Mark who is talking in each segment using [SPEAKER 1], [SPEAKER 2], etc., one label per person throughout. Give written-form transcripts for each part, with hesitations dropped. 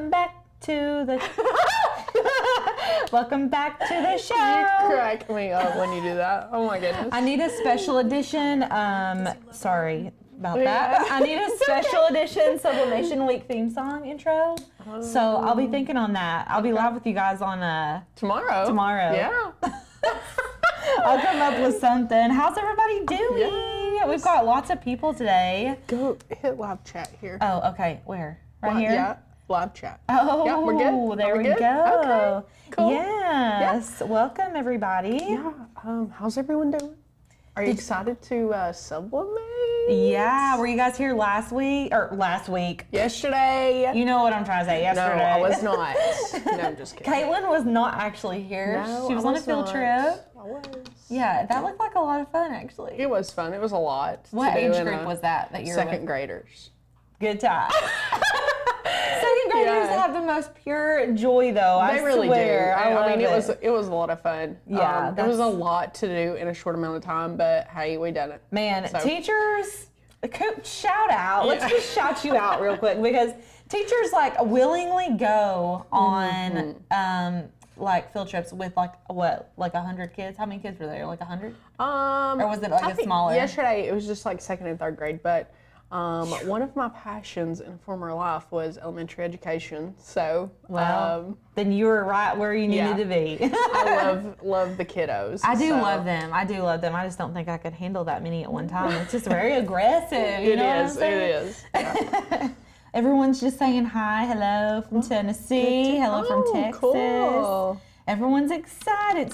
[SPEAKER 1] welcome back to the welcome back to the show.
[SPEAKER 2] You crack me up when you do that. Oh my goodness.
[SPEAKER 1] I need a special edition. Sorry about that. I need a special edition Sublimation Week theme song intro. So I'll be thinking on that. I'll be live with you guys on
[SPEAKER 2] tomorrow.
[SPEAKER 1] Yeah. I'll come up with something. How's everybody doing? Yeah, we've got lots of people today.
[SPEAKER 2] Go hit live chat here.
[SPEAKER 1] Oh, okay. Where? Right here?
[SPEAKER 2] Yeah, live chat.
[SPEAKER 1] Oh,
[SPEAKER 2] yeah, we're good.
[SPEAKER 1] There we
[SPEAKER 2] good?
[SPEAKER 1] go.
[SPEAKER 2] Okay, cool.
[SPEAKER 1] Yes.
[SPEAKER 2] Yeah.
[SPEAKER 1] Welcome, everybody.
[SPEAKER 2] Yeah. How's everyone doing? Are you excited to sublimate?
[SPEAKER 1] Yeah. Were you guys here last week?
[SPEAKER 2] Yesterday.
[SPEAKER 1] You know what I'm trying to say. Yesterday.
[SPEAKER 2] No, I was not. No, I'm just kidding.
[SPEAKER 1] Caitlin was not actually here.
[SPEAKER 2] No,
[SPEAKER 1] she was on a field trip.
[SPEAKER 2] I was.
[SPEAKER 1] Yeah, that looked like a lot of fun, actually.
[SPEAKER 2] It was fun. It was a lot.
[SPEAKER 1] What age group was that you were
[SPEAKER 2] second
[SPEAKER 1] with?
[SPEAKER 2] Graders.
[SPEAKER 1] Good time. Second graders have the most pure joy, though.
[SPEAKER 2] They really
[SPEAKER 1] swear.
[SPEAKER 2] do. I mean, it was a lot of fun.
[SPEAKER 1] Yeah,
[SPEAKER 2] there was a lot to do in a short amount of time, but hey, we done it.
[SPEAKER 1] Man, teachers, shout out. Let's just shout you out real quick, because teachers willingly go on like field trips with like 100 kids. How many kids were there? Like 100? Or was it a smaller?
[SPEAKER 2] Yesterday it was just like second and third grade, but one of my passions in former life was elementary education. So
[SPEAKER 1] then you were right where you needed to be.
[SPEAKER 2] I love the kiddos.
[SPEAKER 1] I do love them. I just don't think I could handle that many at one time. It's just very aggressive. It is. Yeah. Everyone's just saying hi, hello from Tennessee, hello from Texas. Cool. Everyone's excited.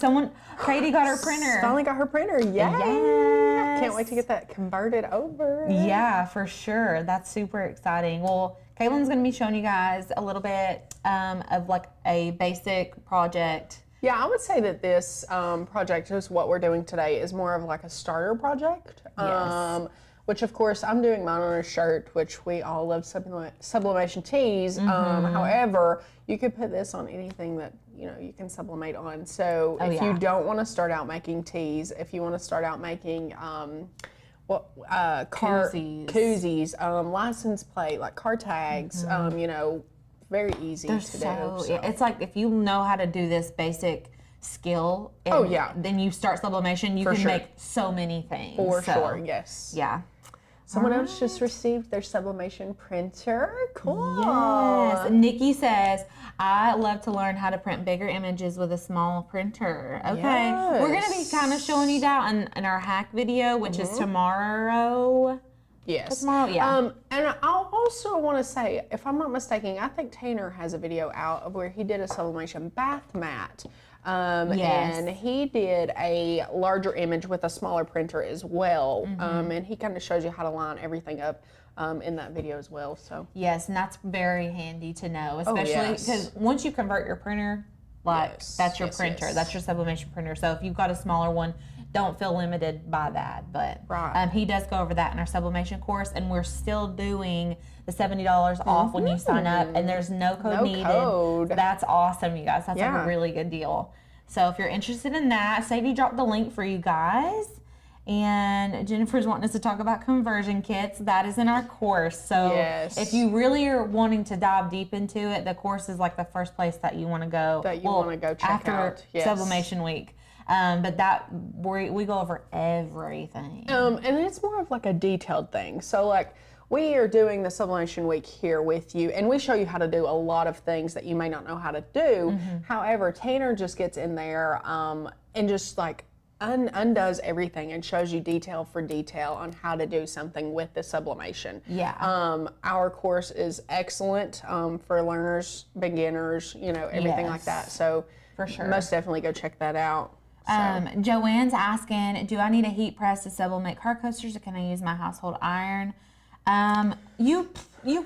[SPEAKER 1] Katie got her printer.
[SPEAKER 2] Finally got her printer,
[SPEAKER 1] Yes.
[SPEAKER 2] Can't wait to get that converted over.
[SPEAKER 1] Yeah, for sure. That's super exciting. Well, Caitlin's going to be showing you guys a little bit of like a basic project.
[SPEAKER 2] Yeah, I would say that this project, just what we're doing today, is more of like a starter project.
[SPEAKER 1] Yes.
[SPEAKER 2] Which, of course, I'm doing mine on a shirt, which we all love sublimation tees. However, you could put this on anything that, you can sublimate on. So if you don't want to start out making tees, if you want to start out making koozies, license plate, like car tags, very easy to do. So.
[SPEAKER 1] It's like if you know how to do this basic skill, then you start sublimation, you can make so many things.
[SPEAKER 2] For sure, yes.
[SPEAKER 1] Yeah.
[SPEAKER 2] Someone else just received their sublimation printer. Cool.
[SPEAKER 1] Yes. Nikki says, I love to learn how to print bigger images with a small printer. Okay. Yes. We're going to be kind of showing you that in our hack video, which is tomorrow.
[SPEAKER 2] Yes.
[SPEAKER 1] Tomorrow, yeah.
[SPEAKER 2] And I also want to say, if I'm not mistaken, I think Tanner has a video out of where he did a sublimation bath mat. And he did a larger image with a smaller printer as well. And he kind of shows you how to line everything up in that video as well. So
[SPEAKER 1] yes, and that's very handy to know, especially because once you convert your printer, that's your printer, that's your sublimation printer. So if you've got a smaller one, don't feel limited by that. But he does go over that in our sublimation course, and we're still doing the $70 off when you sign up, and there's no code needed. That's awesome, you guys. That's like a really good deal. So if you're interested in that, Sadie dropped the link for you guys. And Jennifer's wanting us to talk about conversion kits. That is in our course. So if you really are wanting to dive deep into it, the course is like the first place that you want to go.
[SPEAKER 2] Check out.
[SPEAKER 1] After Sublimation Week. But that we go over everything.
[SPEAKER 2] And it's more of like a detailed thing. So like we are doing the Sublimation Week here with you, and we show you how to do a lot of things that you may not know how to do. However, Tanner just gets in there and just like undoes everything and shows you detail for detail on how to do something with the sublimation. Our course is excellent for learners, beginners, everything like that. So for sure, most definitely go check that out.
[SPEAKER 1] Joanne's asking, do I need a heat press to sublimate car coasters, or can I use my household iron? You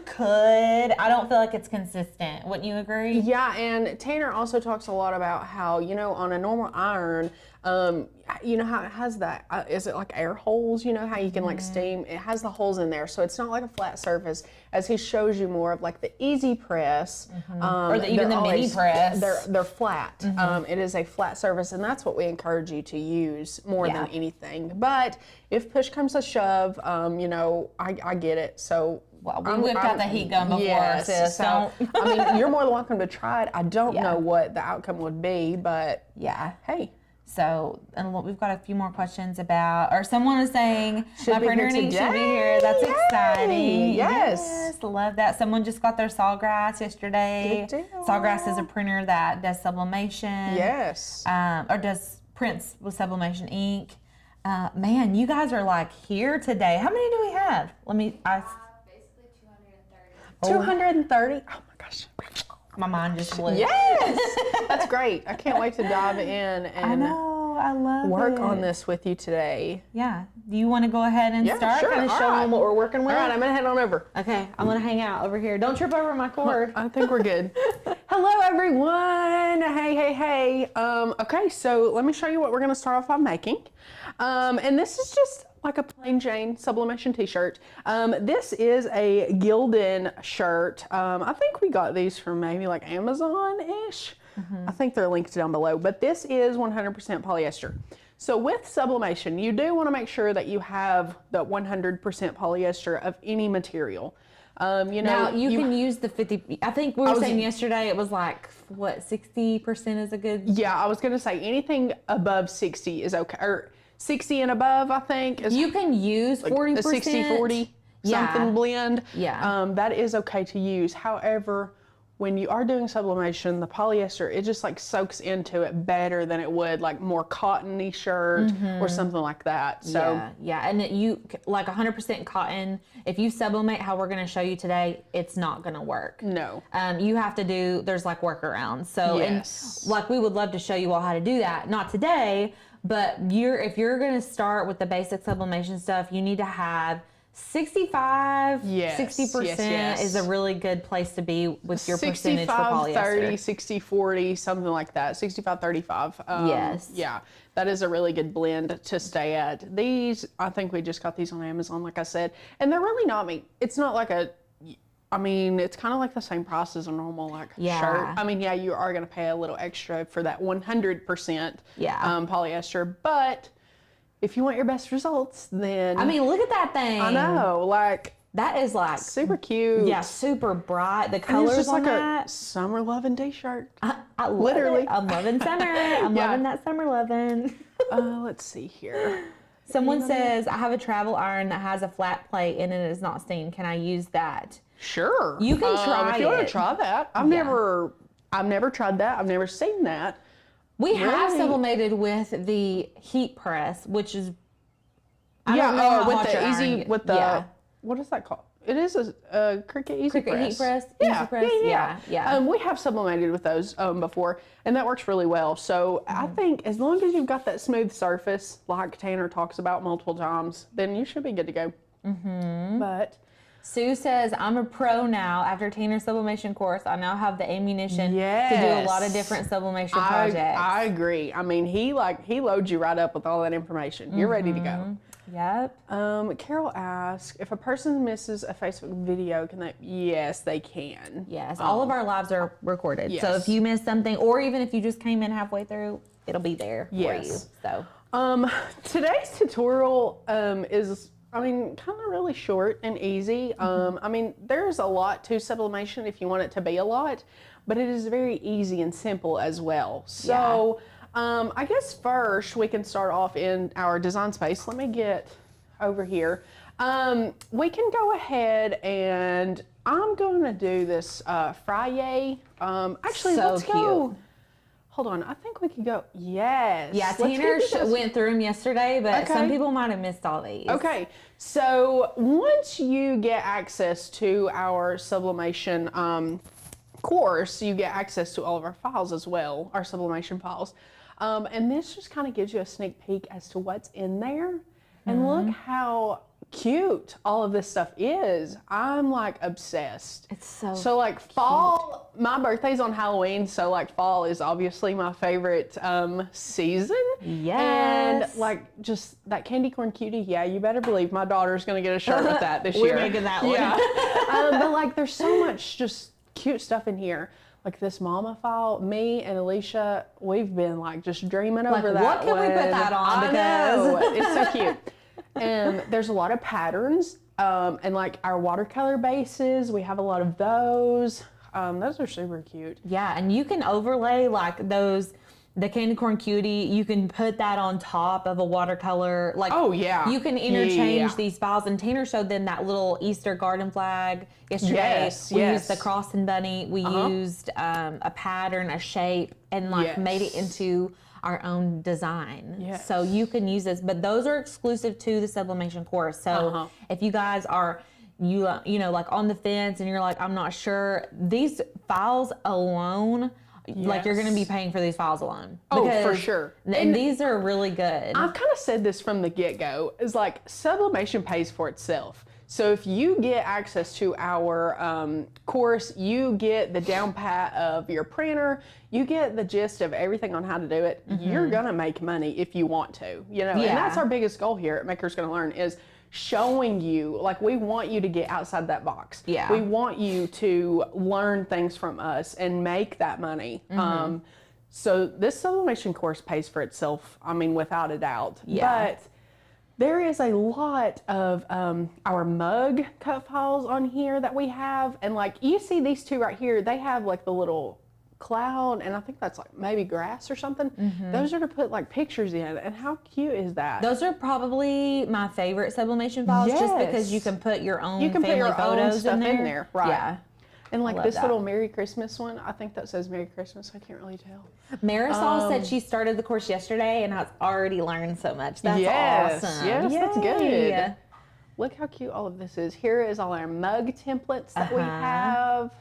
[SPEAKER 1] could. I don't feel like it's consistent. Wouldn't you agree?
[SPEAKER 2] Yeah, and Tanner also talks a lot about how, on a normal iron, how it has that, is it like air holes, how you can like steam, it has the holes in there, so it's not like a flat surface, as he shows you more of like the EasyPress,
[SPEAKER 1] or even the mini press.
[SPEAKER 2] They're flat. It is a flat surface, and that's what we encourage you to use more than anything. But if push comes to shove, I get it, so
[SPEAKER 1] we whipped out the heat gun before, sis.
[SPEAKER 2] So, I mean, you're more than welcome to try it. I don't know what the outcome would be, but hey.
[SPEAKER 1] So, and we've got a few more questions about, or someone is saying, my printer should be here. That's exciting.
[SPEAKER 2] Yes.
[SPEAKER 1] Love that. Someone just got their Sawgrass yesterday.
[SPEAKER 2] Good deal.
[SPEAKER 1] Sawgrass is a printer that does sublimation.
[SPEAKER 2] Yes.
[SPEAKER 1] Or does prints with sublimation ink. Man, you guys are like here today. How many do we have?
[SPEAKER 3] Basically 230.
[SPEAKER 2] 230? Oh my gosh.
[SPEAKER 1] My mind just blew.
[SPEAKER 2] Yes! That's great. I can't wait to dive in and
[SPEAKER 1] I love
[SPEAKER 2] work on this with you today.
[SPEAKER 1] Yeah. Do you want to go ahead and start?
[SPEAKER 2] Sure.
[SPEAKER 1] Kind of show them what we're working with?
[SPEAKER 2] All right, I'm going to head on over.
[SPEAKER 1] Okay, I'm going to hang out over here. Don't trip over my cord.
[SPEAKER 2] I think we're good. Hello, everyone. Hey. Okay, so let me show you what we're going to start off by making. And this is just like a plain Jane sublimation t-shirt. This is a Gildan shirt. I think we got these from maybe like Amazon-ish. I think they're linked down below, but this is 100% polyester. So with sublimation, you do want to make sure that you have the 100% polyester of any material.
[SPEAKER 1] Now you can use the 50. I think we were saying yesterday it was like what 60% is a good.
[SPEAKER 2] Yeah, I was going to say anything above 60 is okay, or 60 and above. I think is
[SPEAKER 1] you can use 40%,
[SPEAKER 2] a 60-40 something blend.
[SPEAKER 1] Yeah,
[SPEAKER 2] that is okay to use. However, when you are doing sublimation, the polyester, it just like soaks into it better than it would like more cottony shirt or something like that. So
[SPEAKER 1] yeah, and you like 100% cotton. If you sublimate how we're going to show you today, it's not going to work.
[SPEAKER 2] No.
[SPEAKER 1] You have to do. There's like workarounds. So and like we would love to show you all how to do that. Not today, but if you're going to start with the basic sublimation stuff, you need to have 60% is a really good place to be with your percentage for polyester.
[SPEAKER 2] 60, 40, something like that. 65, 35.
[SPEAKER 1] Yes.
[SPEAKER 2] Yeah, that is a really good blend to stay at. These, I think we just got these on Amazon, like I said, and they're really not it's not like it's kind of like the same price as a normal shirt. I mean, you are going to pay a little extra for that 100% polyester, but if you want your best results, then...
[SPEAKER 1] I mean, look at that thing.
[SPEAKER 2] I know,
[SPEAKER 1] that is
[SPEAKER 2] super cute.
[SPEAKER 1] Yeah, super bright. The colors
[SPEAKER 2] just
[SPEAKER 1] on
[SPEAKER 2] like
[SPEAKER 1] that.
[SPEAKER 2] A summer loving t-shirt.
[SPEAKER 1] I
[SPEAKER 2] literally.
[SPEAKER 1] I'm loving summer. I'm loving that summer loving.
[SPEAKER 2] Let's see here.
[SPEAKER 1] Someone says, I have a travel iron that has a flat plate and it is not steamed. Can I use that?
[SPEAKER 2] Sure.
[SPEAKER 1] You can try
[SPEAKER 2] if you want to try that. I've never tried that. I've never seen that.
[SPEAKER 1] We have sublimated with the heat press, which is with the what is that called? It is a Cricut EasyPress. Cricut heat press.
[SPEAKER 2] Yeah. We have sublimated with those before, and that works really well. So I think as long as you've got that smooth surface, like Tanner talks about multiple times, then you should be good to go. But
[SPEAKER 1] Sue says, I'm a pro now. After Tanner's sublimation course, I now have the ammunition to do a lot of different sublimation projects.
[SPEAKER 2] I agree. I mean, he loads you right up with all that information. You're ready to go.
[SPEAKER 1] Yep.
[SPEAKER 2] Carol asks, if a person misses a Facebook video, can they? Yes, they can.
[SPEAKER 1] Yes, all of our lives are recorded. Yes. So if you miss something, or even if you just came in halfway through, it'll be there for you. So
[SPEAKER 2] today's tutorial is... kind of really short and easy. There's a lot to sublimation if you want it to be a lot, but it is very easy and simple as well. So I guess first we can start off in our design space. Let me get over here. We can go ahead and I'm going to do this Friday. Actually, let's go. Hold on, I think we could go, yes.
[SPEAKER 1] Yeah, Tanner went through them yesterday, but some people might have missed all these.
[SPEAKER 2] Okay, so once you get access to our sublimation course, you get access to all of our files as well, our sublimation files. And this just kind of gives you a sneak peek as to what's in there. And look how cute all of this stuff is. I'm obsessed.
[SPEAKER 1] It's so
[SPEAKER 2] fall, my birthday's on Halloween, so fall is obviously my favorite season.
[SPEAKER 1] Yes.
[SPEAKER 2] And just that candy corn cutie, you better believe my daughter's gonna get a shirt with that this year.
[SPEAKER 1] We're making that one.
[SPEAKER 2] Yeah. But there's so much just cute stuff in here. This mama file, me and Alicia, we've been just dreaming over that.
[SPEAKER 1] What can we put that on?
[SPEAKER 2] I know. It's so cute. And there's a lot of patterns. And like our watercolor bases, we have a lot of those. Those are super cute.
[SPEAKER 1] Yeah, and you can overlay like the candy corn cutie. You can put that on top of a watercolor. Like,
[SPEAKER 2] oh yeah,
[SPEAKER 1] you can interchange these files. And Tanner showed them that little Easter garden flag yesterday.
[SPEAKER 2] Yes,
[SPEAKER 1] we used the cross and bunny. We used a pattern, a shape, and like made it into our own design.
[SPEAKER 2] Yes.
[SPEAKER 1] So you can use this, but those are exclusive to the sublimation course. So if you guys are you know, like on the fence and you're like, I'm not sure, these files alone, like you're going to be paying for these files alone.
[SPEAKER 2] Oh, for sure.
[SPEAKER 1] And these are really good.
[SPEAKER 2] I've kind of said this from the get-go, is like sublimation pays for itself. So if you get access to our course, you get the down pat of your printer, you get the gist of everything on how to do it, you're gonna make money if you want to, you know, and that's our biggest goal here at Makers Gonna Learn, is showing you, like, we want you to get outside that box.
[SPEAKER 1] Yeah.
[SPEAKER 2] We want you to learn things from us and make that money. So this sublimation course pays for itself, I mean, without a doubt.
[SPEAKER 1] Yeah.
[SPEAKER 2] But there is a lot of our mug cut files on here that we have. And like, you see these two right here, they have like the little cloud, and I think that's like maybe grass or something. Those are to put like pictures in. And how cute is that?
[SPEAKER 1] Those are probably my favorite sublimation files, just because you can put your own family photos
[SPEAKER 2] stuff
[SPEAKER 1] in there.
[SPEAKER 2] Right.
[SPEAKER 1] Yeah.
[SPEAKER 2] And like this little Merry Christmas one, I think that says Merry Christmas. I can't really tell.
[SPEAKER 1] Marisol said she started the course yesterday and has already learned so much. That's awesome.
[SPEAKER 2] Yes,
[SPEAKER 1] Yay.
[SPEAKER 2] that's good. Look how cute all of this is. Here is all our mug templates that we have.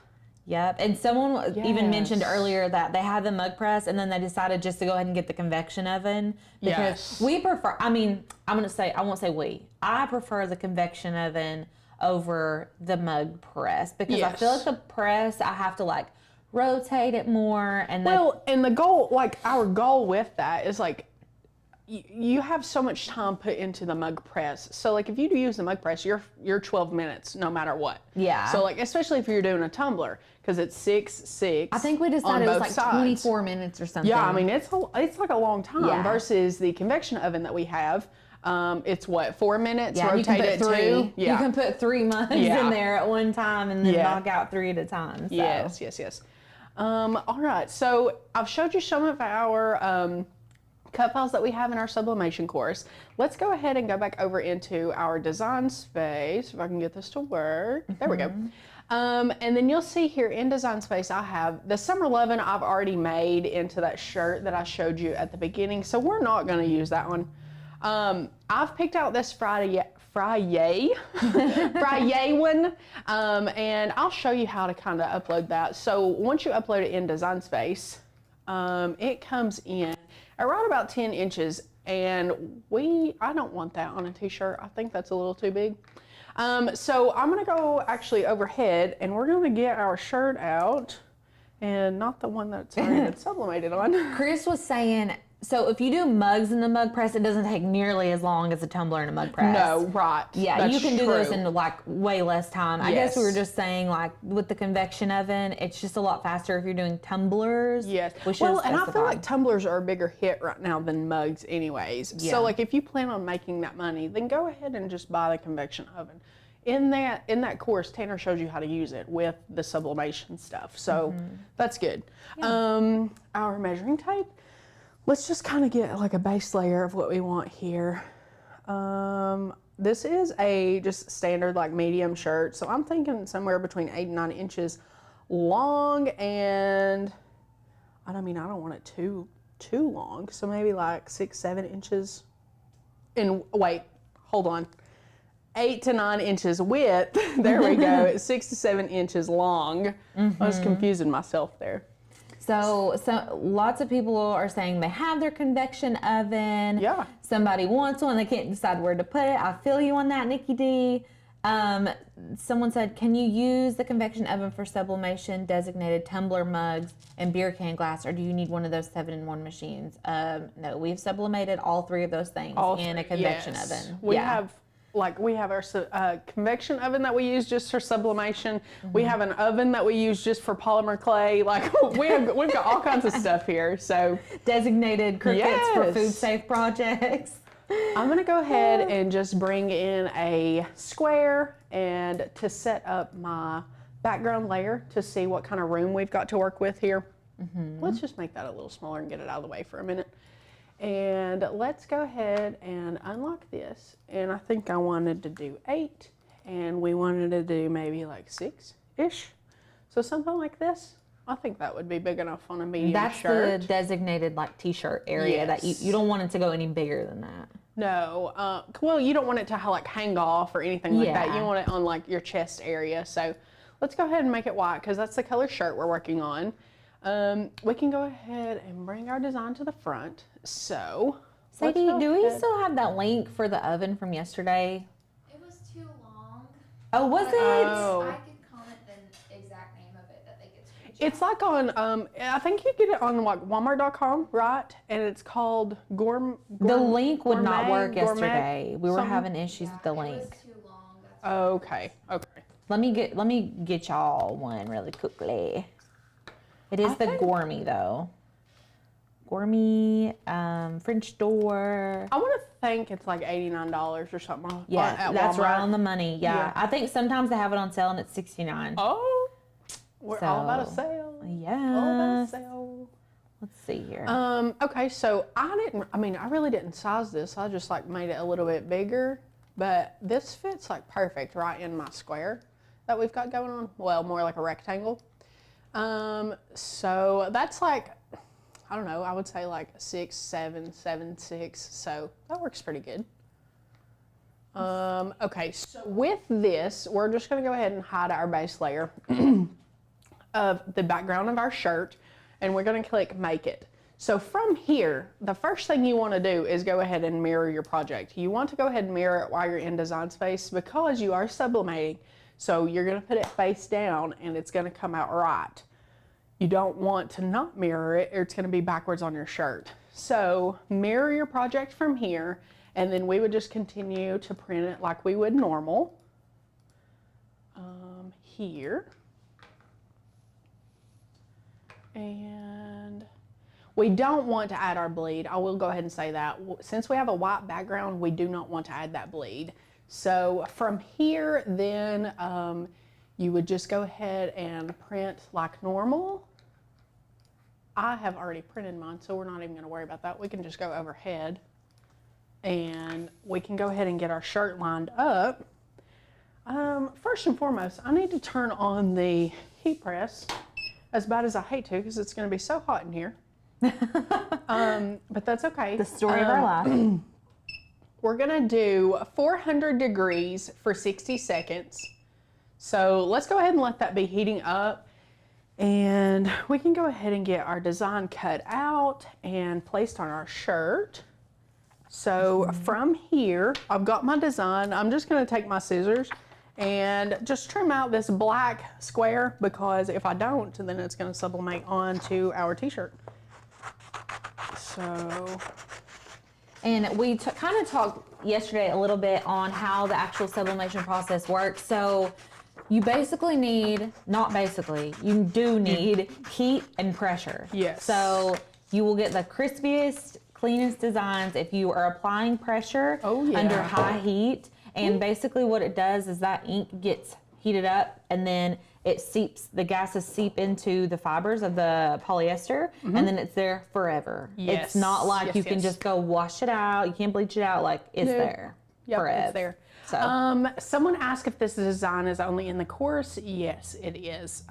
[SPEAKER 1] Yep. And someone even mentioned earlier that they had the mug press and then they decided just to go ahead and get the convection oven. Because we prefer, I mean, I won't say we. I prefer the convection oven over the mug press, because I feel like the press, I have to like rotate it more. And
[SPEAKER 2] and the goal, like our goal with that is like, you have so much time put into the mug press. So like if you do use the mug press, you're 12 minutes no matter what.
[SPEAKER 1] Yeah.
[SPEAKER 2] So like, especially if you're doing a tumbler, because it's 6/6.
[SPEAKER 1] I think we decided it was like
[SPEAKER 2] sides.
[SPEAKER 1] 24 minutes or something.
[SPEAKER 2] Yeah, I mean, it's like a long time versus the convection oven that we have. It's what, 4 minutes?
[SPEAKER 1] Yeah,
[SPEAKER 2] rotate it
[SPEAKER 1] 3.
[SPEAKER 2] to.
[SPEAKER 1] You can put 3 mugs in there at one time and then knock out 3 at a time. So.
[SPEAKER 2] Yes. All right, so I've showed you some of our cut files that we have in our sublimation course. Let's go ahead and go back over into our design space, if I can get this to work. There we go. And then you'll see here in design space, I have the Summer Lovin' I've already made into that shirt that I showed you at the beginning, so we're not gonna use that one. I've picked out this Friday one, and I'll show you how to kind of upload that. So once you upload it in design space, it comes in at around about 10 inches, and I don't want that on a t-shirt. I think that's a little too big. So I'm gonna go actually overhead, and we're gonna get our shirt out, and not the one that's already been sublimated on.
[SPEAKER 1] Chris was saying, so if you do mugs in the mug press, it doesn't take nearly as long as a tumbler in a mug press.
[SPEAKER 2] No, right.
[SPEAKER 1] Yeah,
[SPEAKER 2] that's
[SPEAKER 1] you can do
[SPEAKER 2] true.
[SPEAKER 1] those in like way less time. I guess we were just saying, like, with the convection oven, it's just a lot faster if you're doing tumblers.
[SPEAKER 2] Yes. Well, and I feel like tumblers are a bigger hit right now than mugs anyways. Yeah. So like if you plan on making that money, then go ahead and just buy the convection oven. In that course, Tanner shows you how to use it with the sublimation stuff. So that's good. Yeah. Our measuring tape. Let's just kind of get like a base layer of what we want here. This is a just standard like medium shirt. So I'm thinking somewhere between 8 and 9 inches long, and I don't want it too long. So maybe like 6-7 inches. And wait, hold on. 8 to 9 inches width. There we go. 6 to 7 inches long. I was confusing myself there.
[SPEAKER 1] So lots of people are saying they have their convection oven.
[SPEAKER 2] Yeah.
[SPEAKER 1] Somebody wants one. They can't decide where to put it. I feel you on that, Nikki D. Someone said, can you use the convection oven for sublimation designated tumbler mugs and beer can glass, or do you need one of those 7-in-1 machines? No, we've sublimated all 3 of those things in a convection oven.
[SPEAKER 2] We have our convection oven that we use just for sublimation. We have an oven that we use just for polymer clay. Like we've got all kinds of stuff here. So
[SPEAKER 1] designated Cricuts for food safe projects.
[SPEAKER 2] I'm gonna go ahead and just bring in a square and to set up my background layer to see what kind of room we've got to work with here. Let's just make that a little smaller and get it out of the way for a minute. And let's go ahead and unlock this. And I think I wanted to do 8 and we wanted to do maybe like 6-ish. So something like this. I think that would be big enough on a medium shirt.
[SPEAKER 1] That's the designated like t-shirt area that you don't want it to go any bigger than that.
[SPEAKER 2] No, well, you don't want it to like hang off or anything like that. You want it on like your chest area. So let's go ahead and make it white because that's the color shirt we're working on. We can go ahead and bring our design to the front. So,
[SPEAKER 1] Sadie, do we still have that link for the oven from yesterday?
[SPEAKER 3] It was too long.
[SPEAKER 1] Oh, was it?
[SPEAKER 2] Oh.
[SPEAKER 3] I could comment the exact name of it that they could screenshot.
[SPEAKER 2] It's like on, I think you get it on like Walmart.com, right? And it's called
[SPEAKER 1] The link would not work
[SPEAKER 2] Gourmet,
[SPEAKER 1] yesterday. We were
[SPEAKER 2] something?
[SPEAKER 1] having issues with the link.
[SPEAKER 3] It was too long. That's why.
[SPEAKER 2] Okay.
[SPEAKER 1] Let me get y'all one really quickly. It is the Gourmet though. Gourmet, French door.
[SPEAKER 2] I want to think it's like $89 or something.
[SPEAKER 1] Yeah,
[SPEAKER 2] at
[SPEAKER 1] that's
[SPEAKER 2] Walmart.
[SPEAKER 1] right on the money. Yeah. I think sometimes they have it on sale and it's $69.
[SPEAKER 2] Oh, we're all about a sale.
[SPEAKER 1] Yeah.
[SPEAKER 2] All about a sale.
[SPEAKER 1] Let's see here.
[SPEAKER 2] Okay, so I really didn't size this. I just like made it a little bit bigger, but this fits like perfect right in my square that we've got going on. Well, more like a rectangle. So that's like, I don't know, I would say like 6, 7, 7, 6. So that works pretty good. Okay, so with this, we're just gonna go ahead and hide our base layer of the background of our shirt, and we're gonna click make it. So from here, the first thing you wanna do is go ahead and mirror your project. You want to go ahead and mirror it while you're in design space because you are sublimating. So you're gonna put it face down and it's gonna come out right. You don't want to not mirror it or it's gonna be backwards on your shirt. So mirror your project from here, and then we would just continue to print it like we would normal. Here. And we don't want to add our bleed. I will go ahead and say that. Since we have a white background, we do not want to add that bleed. So from here, then you would just go ahead and print like normal. I have already printed mine, so we're not even gonna worry about that. We can just go overhead and we can go ahead and get our shirt lined up. First and foremost, I need to turn on the heat press, as bad as I hate to, because it's gonna be so hot in here. But that's okay.
[SPEAKER 1] The story of our life.
[SPEAKER 2] We're gonna do 400 degrees for 60 seconds. So let's go ahead and let that be heating up. And we can go ahead and get our design cut out and placed on our shirt. So from here, I've got my design. I'm just gonna take my scissors and just trim out this black square, because if I don't, then it's gonna sublimate onto our t-shirt. So.
[SPEAKER 1] And we kind of talked yesterday a little bit on how the actual sublimation process works. So you basically need, you do need heat and pressure.
[SPEAKER 2] Yes.
[SPEAKER 1] So you will get the crispiest, cleanest designs if you are applying pressure under high heat. And basically what it does is that ink gets heated up and then it seeps, the gases seep into the fibers of the polyester, and then it's there forever.
[SPEAKER 2] Yes.
[SPEAKER 1] It's not like you can just go wash it out, you can't bleach it out, like it's there forever.
[SPEAKER 2] It's there.
[SPEAKER 1] So.
[SPEAKER 2] Someone asked if this design is only in the course. Yes, it is.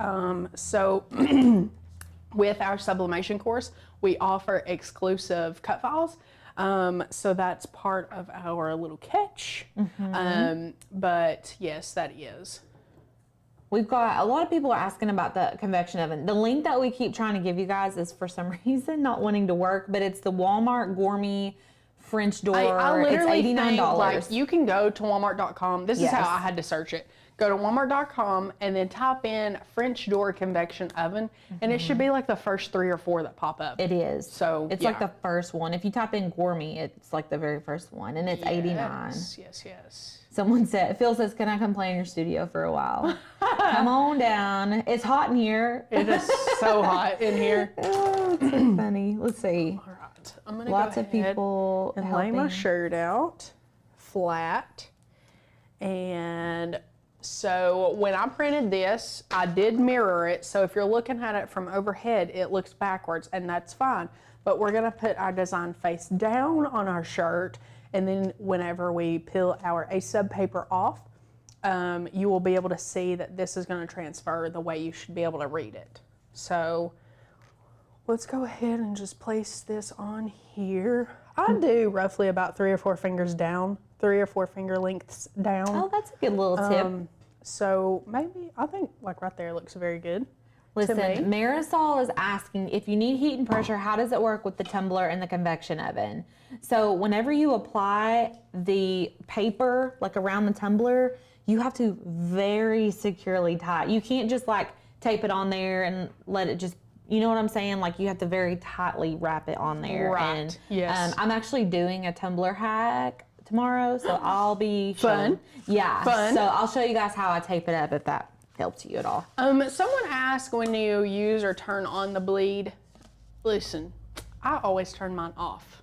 [SPEAKER 2] So with our sublimation course, we offer exclusive cut files. So that's part of our little catch. But yes, that is.
[SPEAKER 1] We've got a lot of people are asking about the convection oven. The link that we keep trying to give you guys is for some reason not wanting to work, but it's the Walmart Gourmet French door.
[SPEAKER 2] I literally
[SPEAKER 1] it's $89.
[SPEAKER 2] think, like, you can go to Walmart.com. This is how I had to search it. Go to Walmart.com and then type in French door convection oven, and it should be like the first 3 or 4 that pop up.
[SPEAKER 1] It is.
[SPEAKER 2] So
[SPEAKER 1] it's like the first one. If you type in Gourmet, it's like the very first one, and it's $89.
[SPEAKER 2] Yes.
[SPEAKER 1] Someone said, Phil says, can I come play in your studio for a while? Come on down. It's hot in here.
[SPEAKER 2] It is so hot in here.
[SPEAKER 1] Oh, it's so funny. Let's see.
[SPEAKER 2] All right. right. I'm going to
[SPEAKER 1] Lots
[SPEAKER 2] go
[SPEAKER 1] of people
[SPEAKER 2] and lay my shirt out flat. And so when I printed this, I did mirror it. So if you're looking at it from overhead, it looks backwards, and that's fine. But we're going to put our design face down on our shirt. And then whenever we peel our A-sub paper off, you will be able to see that this is going to transfer the way you should be able to read it. So let's go ahead and just place this on here. I do roughly about 3 or 4 fingers down, 3 or 4 finger lengths down.
[SPEAKER 1] Oh, that's a good little tip.
[SPEAKER 2] So maybe, I think like right there looks very good.
[SPEAKER 1] Listen, Marisol is asking, if you need heat and pressure, how does it work with the tumbler and the convection oven? So whenever you apply the paper, like around the tumbler, you have to very securely tie. You can't just like tape it on there and let it just, you know what I'm saying? Like you have to very tightly wrap it on there.
[SPEAKER 2] Right,
[SPEAKER 1] and,
[SPEAKER 2] yes.
[SPEAKER 1] I'm actually doing a tumbler hack tomorrow, so I'll be
[SPEAKER 2] Fun.
[SPEAKER 1] Yeah.
[SPEAKER 2] Fun.
[SPEAKER 1] So I'll show you guys how I tape it up if that helps you at all.
[SPEAKER 2] Someone asked when you use or turn on the bleed. Listen, I always turn mine off.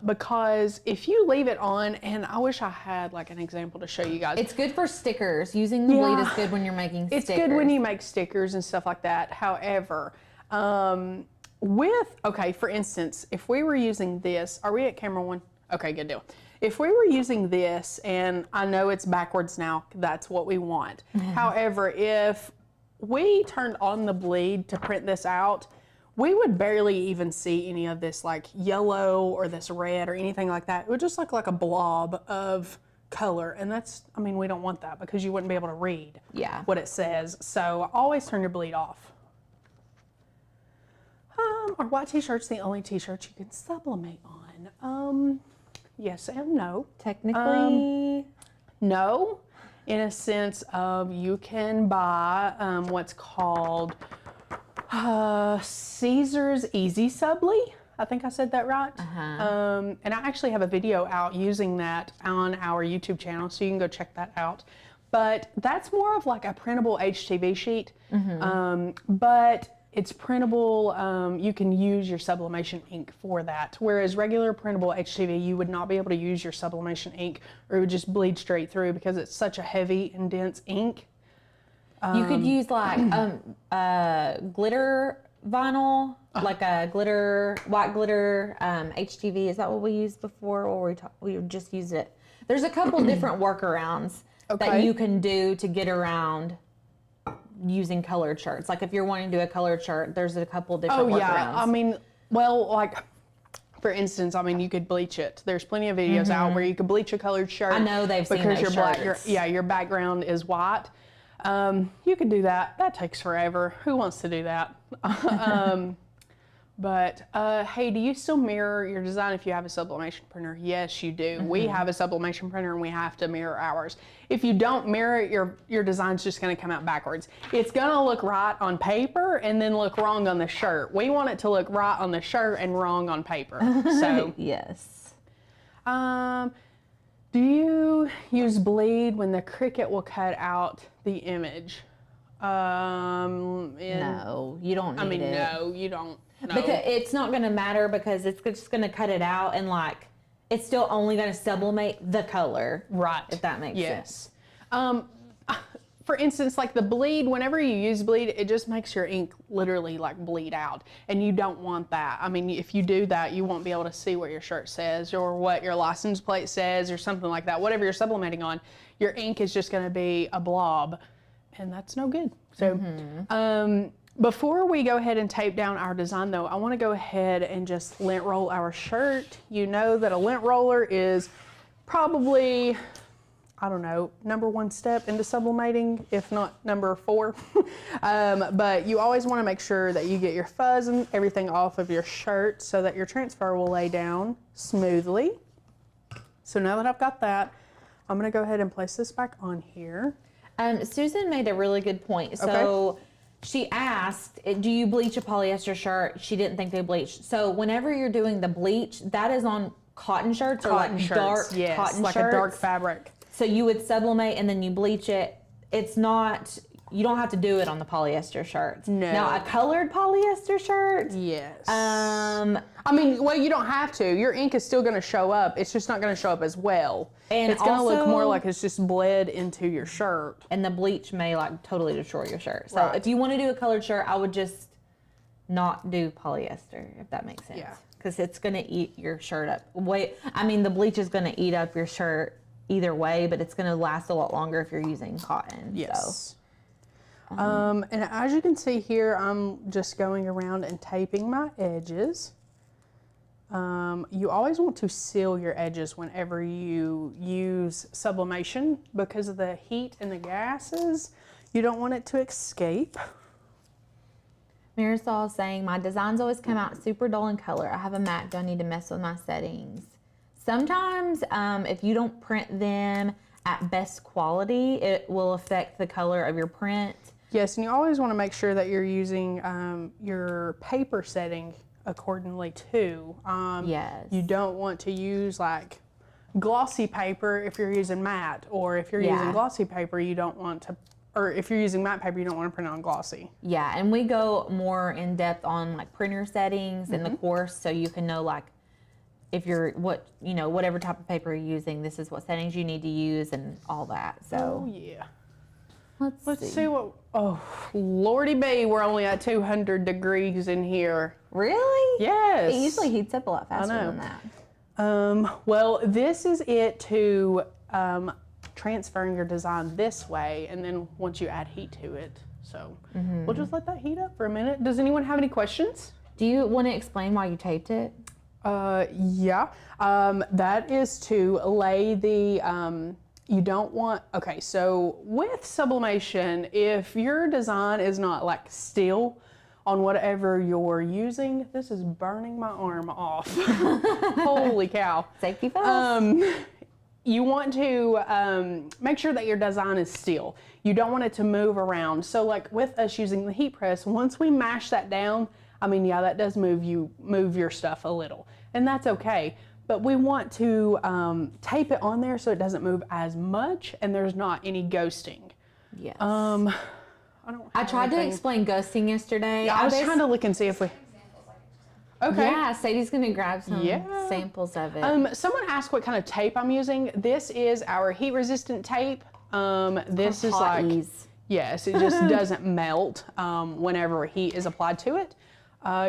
[SPEAKER 2] Because if you leave it on, and I wish I had like an example to show you guys.
[SPEAKER 1] It's good for stickers. Using the bleed is good when you're making stickers.
[SPEAKER 2] It's good when you make stickers and stuff like that. However, okay, for instance, if we were using this, are we at camera 1? Okay, good deal. If we were using this, and I know it's backwards now, that's what we want. However, if we turned on the bleed to print this out, we would barely even see any of this like yellow or this red or anything like that. It would just look like a blob of color. And that's, I mean, we don't want that because you wouldn't be able to read what it says. So always turn your bleed off. Are white t-shirts the only t-shirts you can sublimate on? Yes and no.
[SPEAKER 1] Technically,
[SPEAKER 2] no, in a sense of you can buy what's called Caesar's Easy Subli. I think I said that right. And I actually have a video out using that on our YouTube channel, so you can go check that out. But that's more of like a printable HTV sheet. But it's printable. You can use your sublimation ink for that. Whereas regular printable HTV, you would not be able to use your sublimation ink, or it would just bleed straight through because it's such a heavy and dense ink.
[SPEAKER 1] You could use like glitter vinyl, like a white glitter HTV. Is that what we used before, or we just used it? There's a couple different workarounds that you can do to get around using colored shirts. Like if you're wanting to do a colored shirt, there's a couple different workarounds.
[SPEAKER 2] I mean, well, like for instance, I mean, you could bleach it. There's plenty of videos out where you could bleach a colored shirt.
[SPEAKER 1] I know they've seen those shirts.
[SPEAKER 2] Your background is white. You could do that. That takes forever. Who wants to do that? But hey, do you still mirror your design if you have a sublimation printer? Yes, you do. We have a sublimation printer and we have to mirror ours. If you don't mirror it, your design's just going to come out backwards. It's going to look right on paper and then look wrong on the shirt. We want it to look right on the shirt and wrong on paper. So
[SPEAKER 1] yes.
[SPEAKER 2] Do you use bleed when the Cricut will cut out the image?
[SPEAKER 1] No, you don't need it.
[SPEAKER 2] No, you don't. No.
[SPEAKER 1] Because it's not going to matter because it's just going to cut it out and like it's still only going to sublimate the color.
[SPEAKER 2] Right.
[SPEAKER 1] If that makes sense.
[SPEAKER 2] For instance, like the bleed, whenever you use bleed, it just makes your ink literally like bleed out. And you don't want that. I mean, if you do that, you won't be able to see what your shirt says or what your license plate says or something like that. Whatever you're sublimating on, your ink is just going to be a blob. And that's no good. So, before we go ahead and tape down our design though, I want to go ahead and just lint roll our shirt. You know that a lint roller is probably, I don't know, number 1 step into sublimating, if not number 4. But you always want to make sure that you get your fuzz and everything off of your shirt so that your transfer will lay down smoothly. So now that I've got that, I'm going to go ahead and place this back on here.
[SPEAKER 1] Susan made a really good point. So she asked, do you bleach a polyester shirt? She didn't think they bleached. So whenever you're doing the bleach, that is on cotton shirts or like dark cotton
[SPEAKER 2] like
[SPEAKER 1] shirts.
[SPEAKER 2] A dark fabric.
[SPEAKER 1] So you would sublimate and then you bleach it. It's not you don't have to do it on the polyester shirts.
[SPEAKER 2] No.
[SPEAKER 1] Now, a colored polyester shirt.
[SPEAKER 2] Yes.
[SPEAKER 1] I
[SPEAKER 2] mean, well, you don't have to. Your ink is still going to show up. It's just not going to show up as well.
[SPEAKER 1] And
[SPEAKER 2] it's going to look more like it's just bled into your shirt.
[SPEAKER 1] And the bleach may like totally destroy your shirt. So if you want to do a colored shirt, I would just not do polyester, if that makes sense. Yeah. Because it's going to eat your shirt up. The bleach is going to eat up your shirt either way, but it's going to last a lot longer if you're using cotton.
[SPEAKER 2] Yes. So. And as you can see here, I'm just going around and taping my edges. You always want to seal your edges whenever you use sublimation because of the heat and the gases. You don't want it to escape.
[SPEAKER 1] Marisol is saying, my designs always come out super dull in color. I have a Mac. Do I need to mess with my settings? Sometimes if you don't print them at best quality, it will affect the color of your print.
[SPEAKER 2] Yes, and you always want to make sure that you're using your paper setting accordingly too.
[SPEAKER 1] Yes.
[SPEAKER 2] You don't want to use like glossy paper if you're using matte, or if you're using glossy paper, you don't want to, or if you're using matte paper, you don't want to print on glossy.
[SPEAKER 1] Yeah, and we go more in depth on like printer settings in the course, so you can know like if you're whatever type of paper you're using, this is what settings you need to use and all that. So
[SPEAKER 2] oh yeah.
[SPEAKER 1] Let's
[SPEAKER 2] see what. Oh, Lordy B, we're only at 200 degrees in here.
[SPEAKER 1] Really?
[SPEAKER 2] Yes.
[SPEAKER 1] It usually heats up a lot faster than that.
[SPEAKER 2] Well, this is it to transferring your design this way, and then once you add heat to it. So we'll just let that heat up for a minute. Does anyone have any questions?
[SPEAKER 1] Do you want to explain why you taped it?
[SPEAKER 2] Yeah. That is to lay the. You don't want, okay, so with sublimation, if your design is not like still on whatever you're using, this is burning my arm off. Holy cow.
[SPEAKER 1] Safety first.
[SPEAKER 2] You want to make sure that your design is still. You don't want it to move around. So like with us using the heat press, once we mash that down, I mean, yeah, that does move your stuff a little, and that's okay. But we want to tape it on there so it doesn't move as much and there's not any ghosting.
[SPEAKER 1] Yes.
[SPEAKER 2] I
[SPEAKER 1] tried to explain ghosting yesterday.
[SPEAKER 2] Yeah, I was trying to look and see if we... Okay.
[SPEAKER 1] Yeah, Sadie's going to grab some samples of it.
[SPEAKER 2] Someone asked what kind of tape I'm using. This is our heat resistant tape. This is like... Yes, it just doesn't melt whenever heat is applied to it.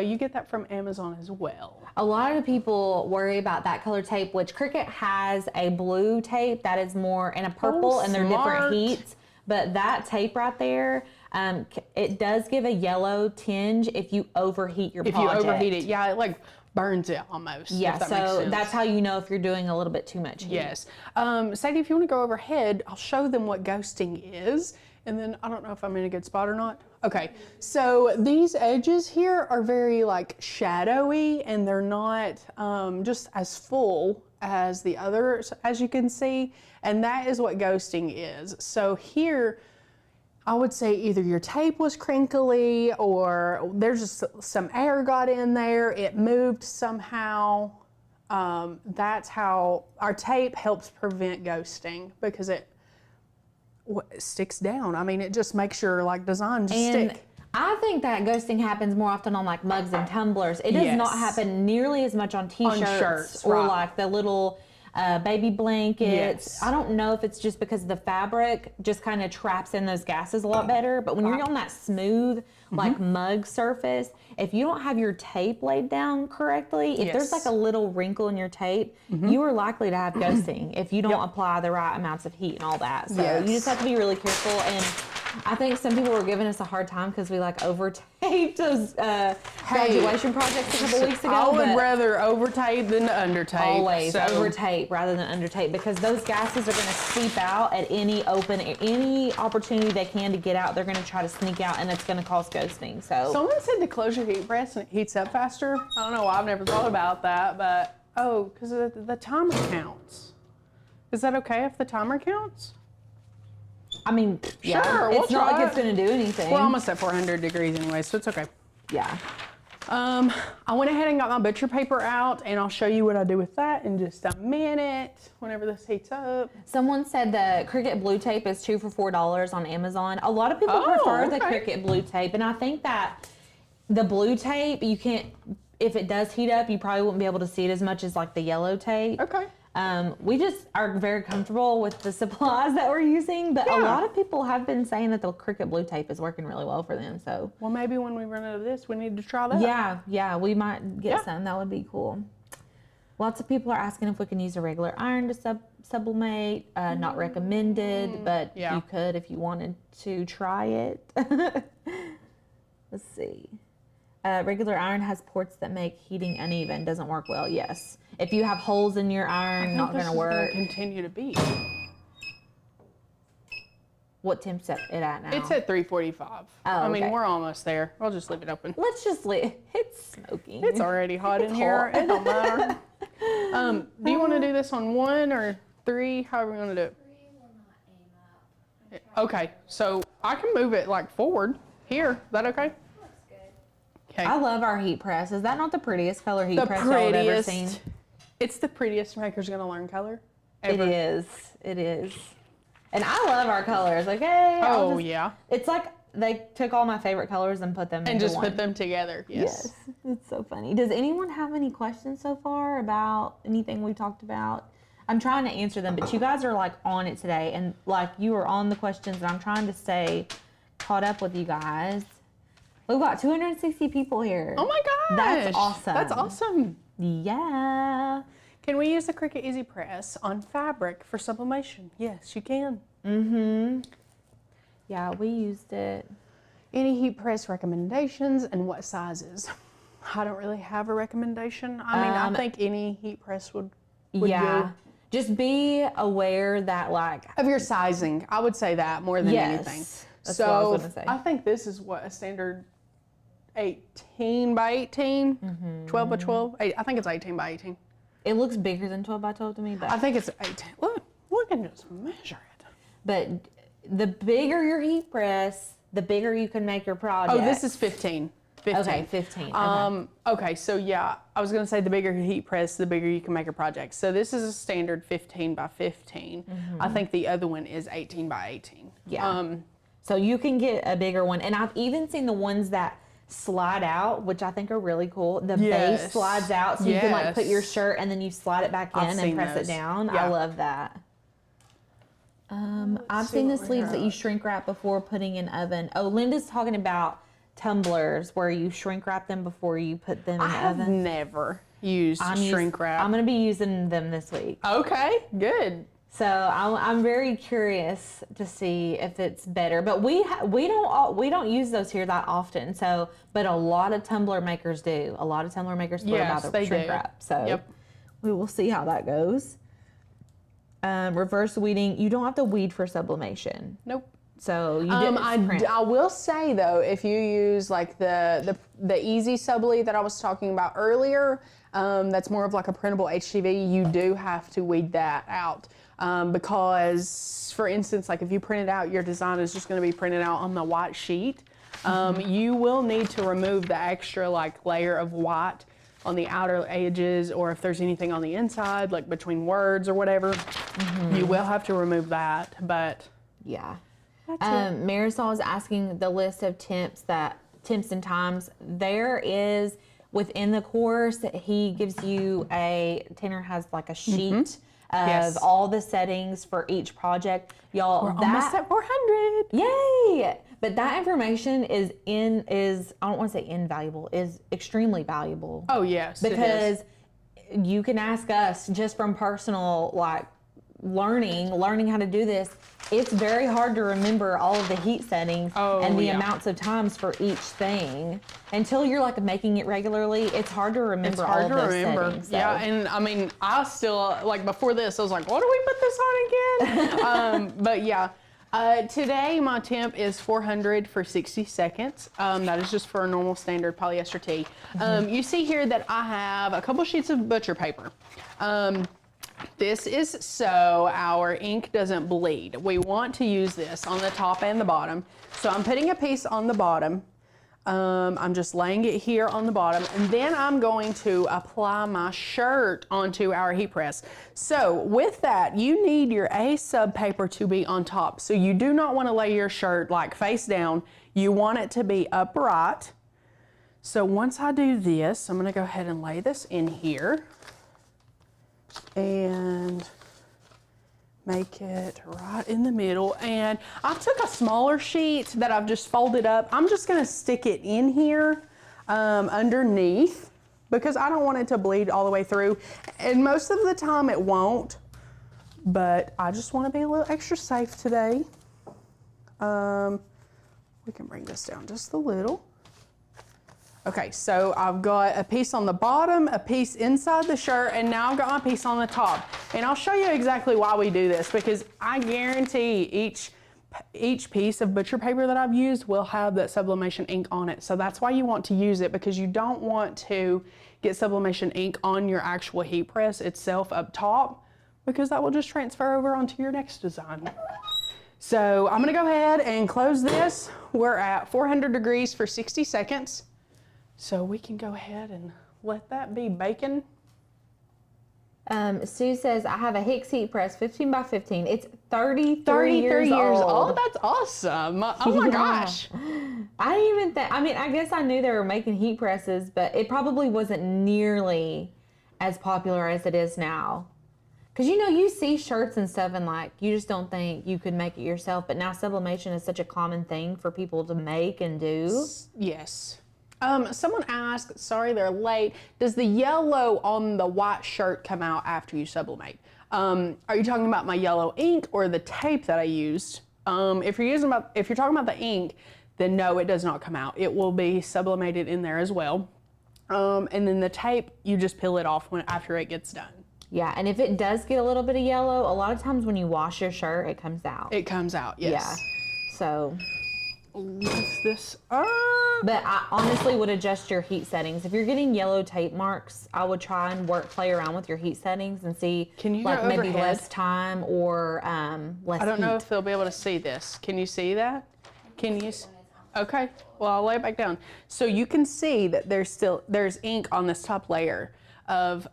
[SPEAKER 2] You get that from Amazon as well.
[SPEAKER 1] A lot of people worry about that color tape, which Cricut has a blue tape that is more, and a purple, and they're different heats. But that tape right there, it does give a yellow tinge if you overheat your project.
[SPEAKER 2] If you overheat it, yeah, it like burns it almost.
[SPEAKER 1] Yeah, so that's how you know if you're doing a little bit too much heat.
[SPEAKER 2] Yes. Sadie, if you want to go overhead, I'll show them what ghosting is. And then I don't know if I'm in a good spot or not. Okay, so these edges here are very like shadowy, and they're not just as full as the others, as you can see. And that is what ghosting is. So here, I would say either your tape was crinkly, or there's just some air got in there, it moved somehow. That's how our tape helps prevent ghosting, because it sticks down. I mean, it just makes your like design just stick.
[SPEAKER 1] I think that ghosting happens more often on like mugs and tumblers. It does not happen nearly as much on t-shirts or like the little baby blankets. I don't know if it's just because the fabric just kind of traps in those gases a lot better, but when you're on that smooth like mug surface, if you don't have your tape laid down correctly, if there's like a little wrinkle in your tape, you are likely to have ghosting if you don't apply the right amounts of heat and all that. So you just have to be really careful. And I think some people were giving us a hard time because we like over-taped those graduation projects a couple weeks ago.
[SPEAKER 2] I would rather over-tape than under-tape.
[SPEAKER 1] Always over-tape rather than under-tape, because those gases are going to seep out at any opportunity they can to get out. They're going to try to sneak out, and it's going to cause ghosting. So
[SPEAKER 2] someone said to close your heat press and it heats up faster. I don't know why, I've never thought about that, but because the timer counts. Is that okay if the timer counts?
[SPEAKER 1] I mean,
[SPEAKER 2] sure,
[SPEAKER 1] it's not like it's going to do anything.
[SPEAKER 2] We're almost at 400 degrees anyway, so it's okay.
[SPEAKER 1] Yeah.
[SPEAKER 2] I went ahead and got my butcher paper out, and I'll show you what I do with that in just a minute whenever this heats up.
[SPEAKER 1] Someone said the Cricut blue tape is 2 for $4 on Amazon. A lot of people prefer the Cricut blue tape, and I think that the blue tape, you can't, if it does heat up, you probably wouldn't be able to see it as much as like the yellow tape.
[SPEAKER 2] Okay.
[SPEAKER 1] We just are very comfortable with the supplies that we're using, but a lot of people have been saying that the Cricut blue tape is working really well for them. So,
[SPEAKER 2] well, maybe when we run out of this, we need to try that.
[SPEAKER 1] Yeah, we might get some. That would be cool. Lots of people are asking if we can use a regular iron to sublimate. Not recommended, but you could if you wanted to try it. Let's see. Regular iron has ports that make heating uneven. Doesn't work well. Yes. If you have holes in your iron, not going to work.
[SPEAKER 2] Continue to beat.
[SPEAKER 1] What temp's it at now?
[SPEAKER 2] It's at 345.
[SPEAKER 1] Oh,
[SPEAKER 2] I mean, we're almost there. I'll just leave it open.
[SPEAKER 1] Let's just leave. It's smoking.
[SPEAKER 2] It's already hot in here. It don't matter. Do you want to do this on 1 or 3? However you want to do it.
[SPEAKER 3] 3 will not aim up.
[SPEAKER 2] Okay, so I can move it like forward here. Is that okay?
[SPEAKER 3] Looks good.
[SPEAKER 2] Okay.
[SPEAKER 1] I love our heat press. Is that not the prettiest color heat press y'all have ever seen?
[SPEAKER 2] It's the prettiest Maker's Gonna Learn color ever.
[SPEAKER 1] It is. It is. And I love our colors. Okay.
[SPEAKER 2] Oh, yeah.
[SPEAKER 1] It's like they took all my favorite colors and put them into
[SPEAKER 2] and just
[SPEAKER 1] one.
[SPEAKER 2] put them together. Yes.
[SPEAKER 1] It's so funny. Does anyone have any questions so far about anything we talked about? I'm trying to answer them, but you guys are like on it today, and like you are on the questions, and I'm trying to stay caught up with you guys. We've got 260 people here.
[SPEAKER 2] Oh my gosh.
[SPEAKER 1] That's awesome.
[SPEAKER 2] That's awesome.
[SPEAKER 1] Yeah.
[SPEAKER 2] Can we use the Cricut EasyPress on fabric for sublimation? Yes, you can.
[SPEAKER 1] Mm-hmm. Yeah, we used it.
[SPEAKER 2] Any heat press recommendations and what sizes? I don't really have a recommendation. I mean, I think any heat press would do.
[SPEAKER 1] Just be aware that like
[SPEAKER 2] of your sizing. I would say that more than anything.
[SPEAKER 1] That's what I was gonna say.
[SPEAKER 2] I think this is what a standard 18 by 18, 12 by 12. I think it's 18 by 18.
[SPEAKER 1] It looks bigger than 12 by 12 to me, but
[SPEAKER 2] I think it's 18. Look and just measure it.
[SPEAKER 1] But the bigger your heat press, the bigger you can make your project.
[SPEAKER 2] Oh, this is 15. 15.
[SPEAKER 1] Okay, 15.
[SPEAKER 2] Okay, so yeah, I was gonna say the bigger your heat press, the bigger you can make a project. So this is a standard 15 by 15. I think the other one is 18 by 18.
[SPEAKER 1] Yeah. So you can get a bigger one, and I've even seen the ones that slide out, which I think are really cool. The base slides out, so you can like put your shirt and then you slide it back in and press it down. Yeah. I love that. I've seen the sleeves that you shrink wrap before putting in oven. Oh, Linda's talking about tumblers where you shrink wrap them before you put them in the oven.
[SPEAKER 2] I've never used shrink wrap.
[SPEAKER 1] I'm going to be using them this week.
[SPEAKER 2] Okay, good.
[SPEAKER 1] So I'm very curious to see if it's better, but we don't use those here that often. So, but a lot of tumbler makers do. A lot of tumbler makers swear by the shrink wrap. So we will see how that goes. Reverse weeding. You don't have to weed for sublimation.
[SPEAKER 2] Nope.
[SPEAKER 1] So you didn't
[SPEAKER 2] I will say though, if you use like the Easy Subli that I was talking about earlier, that's more of like a printable HTV. You do have to weed that out. Because, for instance, like if you print it out, your design is just going to be printed out on the white sheet. You will need to remove the extra like layer of white on the outer edges, or if there's anything on the inside, like between words or whatever, you will have to remove that. But
[SPEAKER 1] yeah, Marisol is asking the list of temps and times. There is within the course. He gives you Tanner has like a sheet. Of all the settings for each project. Y'all,
[SPEAKER 2] we're almost at 400.
[SPEAKER 1] Yay! But that information is I don't want to say invaluable, is extremely valuable.
[SPEAKER 2] Oh, yes.
[SPEAKER 1] Because you can ask us just from personal like learning how to do this. It's very hard to remember all of the heat settings and the amounts of times for each thing. Until you're like making it regularly, it's hard to remember all of those settings. So.
[SPEAKER 2] Yeah, and I mean, I still, like before this, I was like, what do we put this on again? But yeah, today my temp is 400 for 60 seconds. That is just for a normal standard polyester tee. You see here that I have a couple sheets of butcher paper. This is so our ink doesn't bleed. We want to use this on the top and the bottom. So I'm putting a piece on the bottom. I'm just laying it here on the bottom, and then I'm going to apply my shirt onto our heat press. So with that, you need your A sub paper to be on top. So you do not want to lay your shirt like face down. You want it to be upright. So once I do this, I'm going to go ahead and lay this in here and make it right in the middle. And I took a smaller sheet that I've just folded up. I'm just gonna stick it in here underneath because I don't want it to bleed all the way through. And most of the time it won't, but I just want to be a little extra safe today. We can bring this down just a little. Okay, so I've got a piece on the bottom, a piece inside the shirt, and now I've got my piece on the top. And I'll show you exactly why we do this, because I guarantee each piece of butcher paper that I've used will have that sublimation ink on it. So that's why you want to use it, because you don't want to get sublimation ink on your actual heat press itself up top, because that will just transfer over onto your next design. So I'm gonna go ahead and close this. We're at 400 degrees for 60 seconds. So we can go ahead and let that be baking.
[SPEAKER 1] Sue says, I have a Hicks heat press, 15 by 15. It's 33 years old.
[SPEAKER 2] That's awesome. Oh my gosh.
[SPEAKER 1] I didn't even think, I mean, I guess I knew they were making heat presses, but it probably wasn't nearly as popular as it is now. Because, you know, you see shirts and stuff and, like, you just don't think you could make it yourself. But now sublimation is such a common thing for people to make and do.
[SPEAKER 2] Yes. Someone asked, sorry they're late, does the yellow on the white shirt come out after you sublimate? Are you talking about my yellow ink or the tape that I used? If you're talking about the ink, then no, it does not come out. It will be sublimated in there as well. And then the tape, you just peel it off after it gets done.
[SPEAKER 1] Yeah, and if it does get a little bit of yellow, a lot of times when you wash your shirt, it comes out.
[SPEAKER 2] It comes out, yes.
[SPEAKER 1] Yeah, so.
[SPEAKER 2] Lift this up.
[SPEAKER 1] But I honestly would adjust your heat settings. If you're getting yellow tape marks, I would try and play around with your heat settings and see,
[SPEAKER 2] can you
[SPEAKER 1] like,
[SPEAKER 2] go
[SPEAKER 1] maybe
[SPEAKER 2] overhead?
[SPEAKER 1] less time or less
[SPEAKER 2] I don't know
[SPEAKER 1] heat.
[SPEAKER 2] if they'll be able to see this. Can you see that? Can you? Okay, well, I'll lay it back down. So you can see that there's ink on this top layer of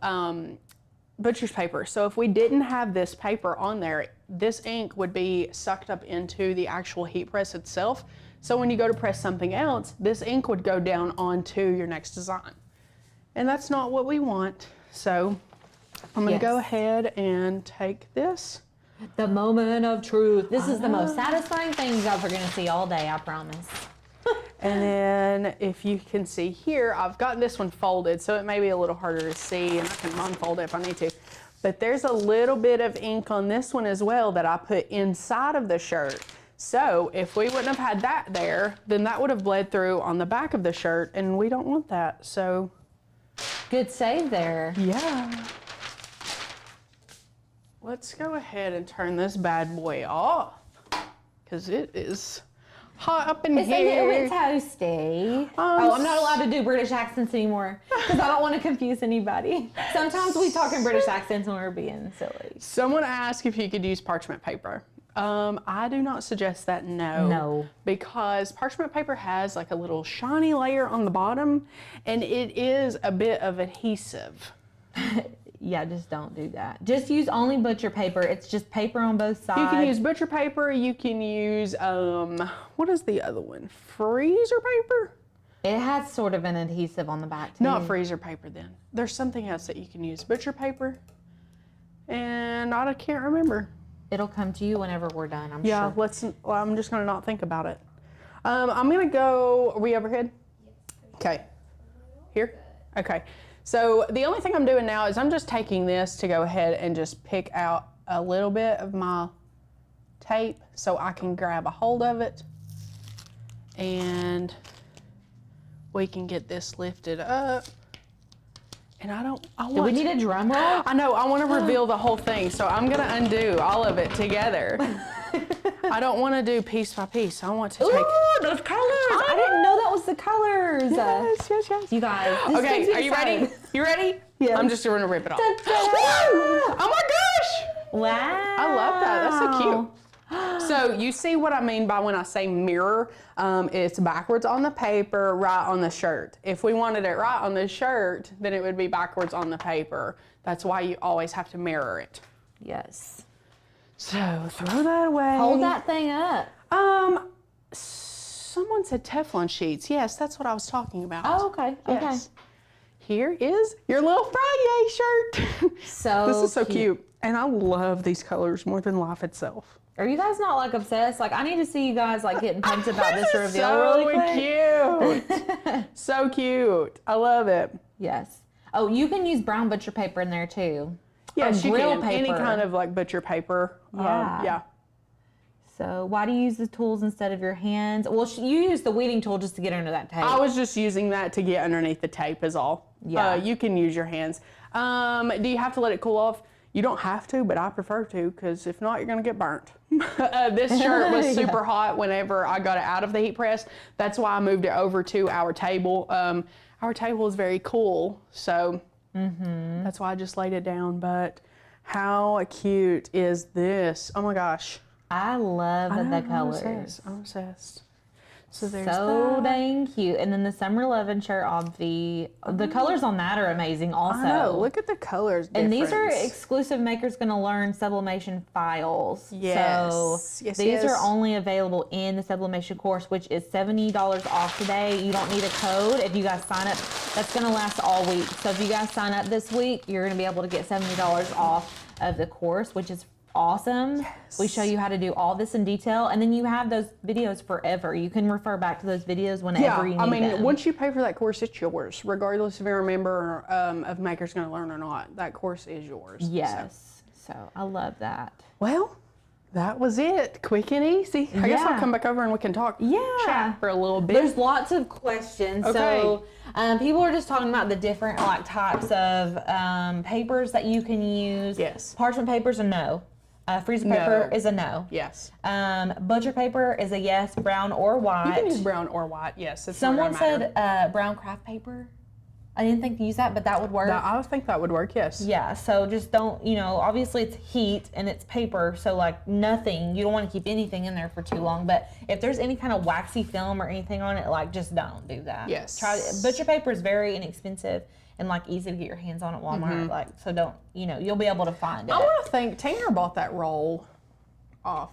[SPEAKER 2] butcher's paper. So if we didn't have this paper on there, this ink would be sucked up into the actual heat press itself. So when you go to press something else, this ink would go down onto your next design. And that's not what we want. So I'm gonna go ahead and take this.
[SPEAKER 1] The moment of truth. This is the most satisfying thing you guys are gonna see all day, I promise.
[SPEAKER 2] And then if you can see here, I've got this one folded, so it may be a little harder to see, and I can unfold it if I need to. But there's a little bit of ink on this one as well that I put inside of the shirt. So if we wouldn't have had that there, then that would have bled through on the back of the shirt, and we don't want that, so.
[SPEAKER 1] Good save there.
[SPEAKER 2] Yeah. Let's go ahead and turn this bad boy off, because it is hot up in here.
[SPEAKER 1] It's a little bit toasty. I'm not allowed to do British accents anymore because I don't want to confuse anybody. Sometimes we talk in British accents when we're being silly.
[SPEAKER 2] Someone asked if you could use parchment paper. I do not suggest that, no.
[SPEAKER 1] No.
[SPEAKER 2] Because parchment paper has like a little shiny layer on the bottom, and it is a bit of adhesive.
[SPEAKER 1] Yeah, just don't do that. Just use only butcher paper. It's just paper on both sides.
[SPEAKER 2] You can use butcher paper. You can use, what is the other one? Freezer paper?
[SPEAKER 1] It has sort of an adhesive on the back too.
[SPEAKER 2] Not freezer paper then. There's something else that you can use. Butcher paper. And I can't remember.
[SPEAKER 1] It'll come to you whenever we're done, I'm sure.
[SPEAKER 2] Yeah, I'm just going to not think about it. I'm going to go, are we overhead?
[SPEAKER 3] Yes.
[SPEAKER 2] Okay. Here? Okay. So the only thing I'm doing now is I'm just taking this to go ahead and just pick out a little bit of my tape so I can grab a hold of it, and we can get this lifted up. And
[SPEAKER 1] Do we need a drum roll?
[SPEAKER 2] I know, I want to reveal the whole thing, so I'm going to undo all of it together. I don't want to do piece by piece. I want to take...
[SPEAKER 1] Ooh, those colors! I didn't know that was the colors.
[SPEAKER 2] Yes.
[SPEAKER 1] You guys.
[SPEAKER 2] Okay, are you ready? You ready?
[SPEAKER 1] Yeah.
[SPEAKER 2] I'm just going to rip it off. Oh my gosh!
[SPEAKER 1] Wow.
[SPEAKER 2] I love that. That's so cute. So you see what I mean by when I say mirror? It's backwards on the paper, right on the shirt. If we wanted it right on the shirt, then it would be backwards on the paper. That's why you always have to mirror it.
[SPEAKER 1] Yes.
[SPEAKER 2] So throw that away.
[SPEAKER 1] Hold that thing up.
[SPEAKER 2] Someone said Teflon sheets. Yes, that's what I was talking about.
[SPEAKER 1] Oh, okay.
[SPEAKER 2] Yes.
[SPEAKER 1] Okay.
[SPEAKER 2] Here is your little Friday shirt.
[SPEAKER 1] So
[SPEAKER 2] this is so cute. And I love these colors more than life itself.
[SPEAKER 1] Are you guys not like obsessed? Like I need to see you guys like getting pumped about this reveal
[SPEAKER 2] so
[SPEAKER 1] really quick.
[SPEAKER 2] Cute. So cute. I love it.
[SPEAKER 1] Yes. Oh, you can use brown butcher paper in there too.
[SPEAKER 2] Yes, you
[SPEAKER 1] grill
[SPEAKER 2] can. Any
[SPEAKER 1] paper.
[SPEAKER 2] kind of like butcher paper.
[SPEAKER 1] Yeah.
[SPEAKER 2] Yeah.
[SPEAKER 1] So why do you use the tools instead of your hands? Well, you use the weeding tool just to get under that tape.
[SPEAKER 2] I was just using that to get underneath the tape is all.
[SPEAKER 1] Yeah.
[SPEAKER 2] You can use your hands. Do you have to let it cool off? You don't have to, but I prefer to because if not, you're going to get burnt. This shirt was super hot whenever I got it out of the heat press. That's why I moved it over to our table. Our table is very cool, so that's why I just laid it down. But how cute is this? Oh my gosh.
[SPEAKER 1] I love the colors.
[SPEAKER 2] I'm obsessed. So there's
[SPEAKER 1] so
[SPEAKER 2] that.
[SPEAKER 1] dang cute. And then the Summer 11 shirt the colors on that are amazing also.
[SPEAKER 2] I know, look at the colors
[SPEAKER 1] And these are
[SPEAKER 2] difference.
[SPEAKER 1] exclusive Makers Gonna Learn Sublimation files.
[SPEAKER 2] Yes.
[SPEAKER 1] So
[SPEAKER 2] Yes,
[SPEAKER 1] these
[SPEAKER 2] yes.
[SPEAKER 1] are only available in the Sublimation course, which is $70 off today. You don't need a code. If you guys sign up, that's gonna last all week. So if you guys sign up this week, you're gonna be able to get $70 off of the course, which is awesome.
[SPEAKER 2] Yes.
[SPEAKER 1] We show you how to do all this in detail, and then you have those videos forever. You can refer back to those videos whenever you need them.
[SPEAKER 2] Once you pay for that course, it's yours, regardless if you're a member of Makers Gonna Learn or not. That course is yours.
[SPEAKER 1] Yes. So I love that.
[SPEAKER 2] Well, that was it. Quick and easy. I guess I'll come back over and we can talk chat for a little bit.
[SPEAKER 1] There's lots of questions.
[SPEAKER 2] Okay.
[SPEAKER 1] So people are just talking about the different types of papers that you can use.
[SPEAKER 2] Yes.
[SPEAKER 1] Parchment paper is a no. Freezer paper is a no.
[SPEAKER 2] Yes.
[SPEAKER 1] Butcher paper is a yes, brown or white.
[SPEAKER 2] You can use brown or white, yes. It's
[SPEAKER 1] Someone
[SPEAKER 2] not gonna matter.
[SPEAKER 1] said brown craft paper. I didn't think to use that, but that would work.
[SPEAKER 2] No, I think that would work, yes.
[SPEAKER 1] Yeah, so just don't, obviously it's heat and it's paper, so like nothing, you don't want to keep anything in there for too long, but if there's any kind of waxy film or anything on it, like just don't do that.
[SPEAKER 2] Yes.
[SPEAKER 1] Butcher paper is very inexpensive and like easy to get your hands on at Walmart, like, so don't, you'll be able to find it.
[SPEAKER 2] I want to think, Tanner bought that roll off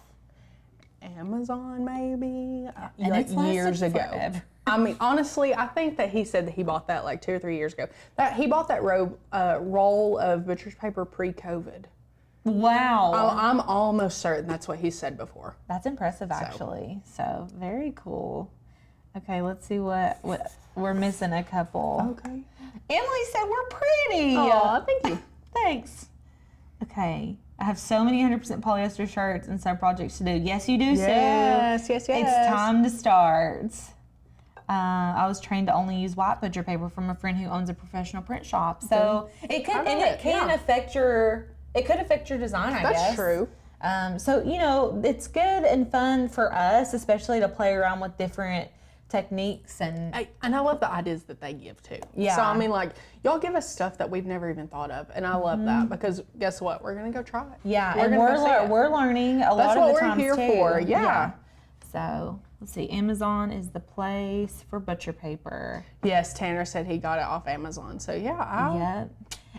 [SPEAKER 2] Amazon maybe,
[SPEAKER 1] And
[SPEAKER 2] like
[SPEAKER 1] it's lasted
[SPEAKER 2] years ago.
[SPEAKER 1] forever.
[SPEAKER 2] I mean, honestly, I think that he said that he bought that like 2 or 3 years ago. He bought that roll of butcher's paper pre-COVID.
[SPEAKER 1] Wow.
[SPEAKER 2] I'm almost certain that's what he said before.
[SPEAKER 1] That's impressive, actually. So very cool. Okay, let's see what we're missing a couple.
[SPEAKER 2] Okay.
[SPEAKER 1] Emily said we're pretty.
[SPEAKER 2] Oh, thank you.
[SPEAKER 1] Thanks. Okay. I have so many 100% polyester shirts and sub projects to do. Yes, you do, Sue.
[SPEAKER 2] Yes.
[SPEAKER 1] It's time to start. I was trained to only use white butcher paper from a friend who owns a professional print shop. So it can affect your design, I guess.
[SPEAKER 2] That's true.
[SPEAKER 1] So it's good and fun for us, especially to play around with different techniques and
[SPEAKER 2] I love the ideas that they give too.
[SPEAKER 1] Yeah.
[SPEAKER 2] So I mean, like, y'all give us stuff that we've never even thought of, and I love that because guess what? We're gonna go try it.
[SPEAKER 1] Yeah,
[SPEAKER 2] we're
[SPEAKER 1] we're learning a lot of the times too.
[SPEAKER 2] That's what we're here for. Yeah.
[SPEAKER 1] So let's see. Amazon is the place for butcher paper.
[SPEAKER 2] Yes, Tanner said he got it off Amazon. So yeah.
[SPEAKER 1] Yep.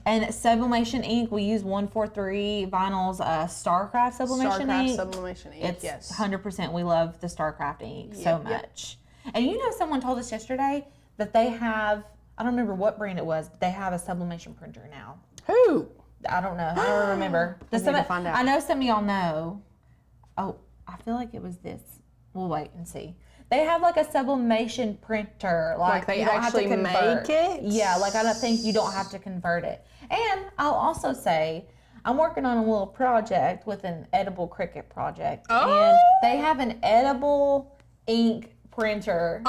[SPEAKER 1] And Sublimation ink, we use 143 Vinyl's Starcraft Sublimation ink.
[SPEAKER 2] Sublimation ink.
[SPEAKER 1] It's
[SPEAKER 2] yes.
[SPEAKER 1] 100%. We love the Starcraft ink so much.
[SPEAKER 2] Yep.
[SPEAKER 1] And someone told us yesterday that they have, I don't remember what brand it was, but they have a sublimation printer now.
[SPEAKER 2] Who?
[SPEAKER 1] I don't know. I don't remember.
[SPEAKER 2] I need to find out.
[SPEAKER 1] I know some of y'all know. Oh, I feel like it was this. We'll wait and see. They have like a sublimation printer. Like
[SPEAKER 2] they
[SPEAKER 1] you don't
[SPEAKER 2] actually
[SPEAKER 1] have to convert.
[SPEAKER 2] make it?
[SPEAKER 1] Yeah, like I don't think you don't have to convert it. And I'll also say, I'm working on a little project with an edible Cricut project.
[SPEAKER 2] Oh.
[SPEAKER 1] And they have an edible ink printer.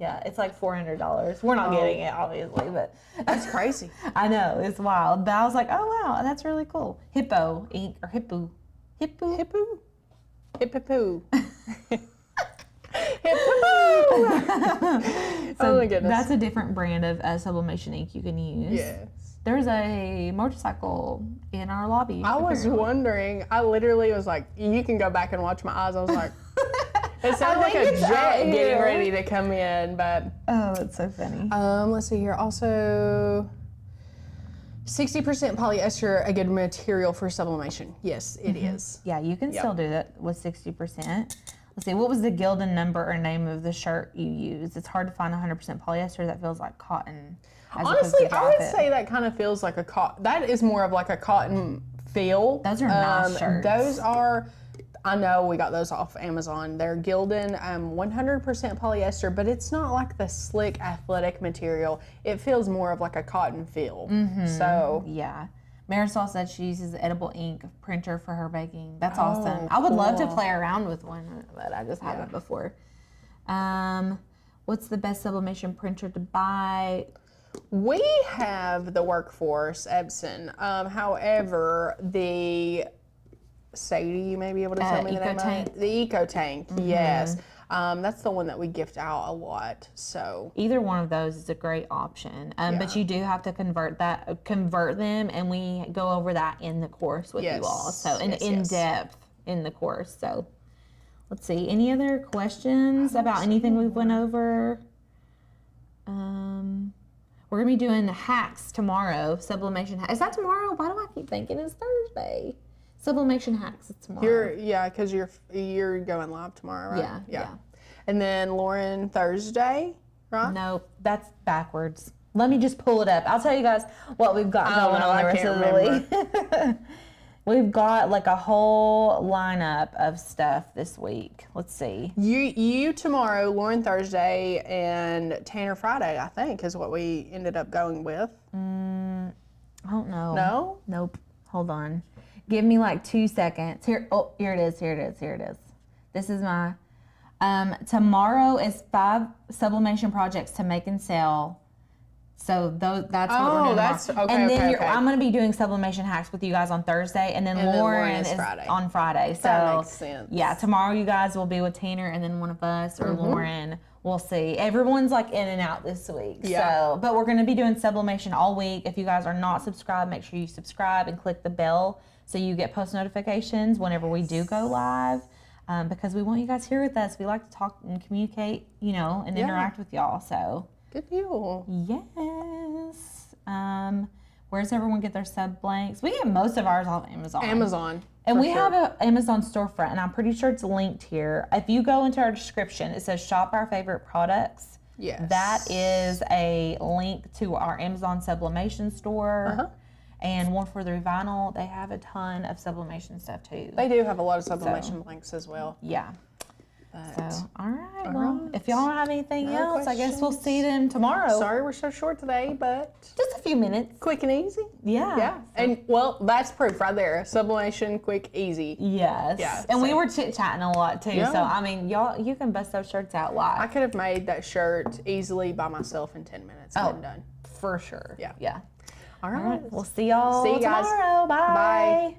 [SPEAKER 1] Yeah, it's like $400. We're not getting it, obviously, but
[SPEAKER 2] That's crazy.
[SPEAKER 1] I know, it's wild. But I was like, oh wow, that's really cool. Hippo ink or hippo.
[SPEAKER 2] Hippo. Hippo. Oh my goodness.
[SPEAKER 1] That's a different brand of sublimation ink you can use.
[SPEAKER 2] Yes.
[SPEAKER 1] There's a motorcycle in our lobby.
[SPEAKER 2] I was wondering, I literally was like, you can go back and watch my eyes. I was like, it sounds like a jet getting ready to come in, but.
[SPEAKER 1] Oh, it's so funny.
[SPEAKER 2] Let's see here. Also, 60% polyester, a good material for sublimation. Yes, it is.
[SPEAKER 1] Yeah, you can still do that with 60%. Let's see, what was the Gildan number or name of the shirt you used? It's hard to find 100% polyester that feels like cotton.
[SPEAKER 2] Honestly, I would say that kind of feels like a cotton. That is more of like a cotton feel.
[SPEAKER 1] Those are nice shirts.
[SPEAKER 2] Those are, I know we got those off Amazon. They're Gildan 100% polyester, but it's not like the slick athletic material. It feels more of like a cotton feel. So
[SPEAKER 1] yeah. Marisol said she uses edible ink printer for her baking. That's awesome. I would love to play around with one, but I just haven't before. What's the best sublimation printer to buy?
[SPEAKER 2] We have the Workforce Epson. However, the Sadie, you may be able to tell me the name of it? The Eco Tank, yes. That's the one that we gift out a lot. So
[SPEAKER 1] either one of those is a great option. But you do have to convert them, and we go over that in the course with you all. So in depth in the course. So let's see. Any other questions about anything we've went over? We're gonna be doing hacks tomorrow. Sublimation hacks. Is that tomorrow? Why do I keep thinking it's Thursday? Sublimation hacks. It's tomorrow.
[SPEAKER 2] Because you're going live tomorrow, right?
[SPEAKER 1] Yeah.
[SPEAKER 2] And then Lauren Thursday, right?
[SPEAKER 1] Nope, that's backwards. Let me just pull it up. I'll tell you guys what we've got going on the rest of the week. We've got like a whole lineup of stuff this week. Let's see.
[SPEAKER 2] You tomorrow, Lauren Thursday, and Tanner Friday, I think, is what we ended up going with.
[SPEAKER 1] I don't know.
[SPEAKER 2] No?
[SPEAKER 1] Nope. Hold on. Give me like 2 seconds. Here it is. This is my, tomorrow is 5 sublimation projects to make and sell. So that's what we're doing.
[SPEAKER 2] That's okay.
[SPEAKER 1] And then I'm going to be doing sublimation hacks with you guys on Thursday, and then Lauren is on Friday. So
[SPEAKER 2] that makes sense.
[SPEAKER 1] Yeah, tomorrow you guys will be with Tanner, and then one of us or Lauren. We'll see. Everyone's like in and out this week. Yeah. So, but we're going to be doing sublimation all week. If you guys are not subscribed, make sure you subscribe and click the bell so you get post notifications whenever we do go live. Because we want you guys here with us. We like to talk and communicate, and interact with y'all. So.
[SPEAKER 2] Good deal.
[SPEAKER 1] Yes. Where's everyone get their sub blanks? We get most of ours off Amazon. And we have an Amazon storefront, and I'm pretty sure it's linked here. If you go into our description, it says shop our favorite products.
[SPEAKER 2] Yes.
[SPEAKER 1] That is a link to our Amazon sublimation store. And More for the Vinyl, they have a ton of sublimation stuff too.
[SPEAKER 2] They do have a lot of sublimation blanks as well.
[SPEAKER 1] Yeah. So, all right. If y'all don't have anything else, I guess we'll see them tomorrow.
[SPEAKER 2] Sorry we're so short today, but
[SPEAKER 1] just a few minutes.
[SPEAKER 2] Quick and easy.
[SPEAKER 1] Yeah.
[SPEAKER 2] Yeah. And that's proof right there. Sublimation, quick, easy.
[SPEAKER 1] Yes. Yeah. And we were chit-chatting a lot too. Yeah. So I mean, y'all, you can bust those shirts out live.
[SPEAKER 2] I could have made that shirt easily by myself in 10 minutes and been done.
[SPEAKER 1] For sure.
[SPEAKER 2] Yeah.
[SPEAKER 1] Yeah.
[SPEAKER 2] All right.
[SPEAKER 1] We'll see y'all
[SPEAKER 2] guys
[SPEAKER 1] tomorrow. Bye.
[SPEAKER 2] Bye.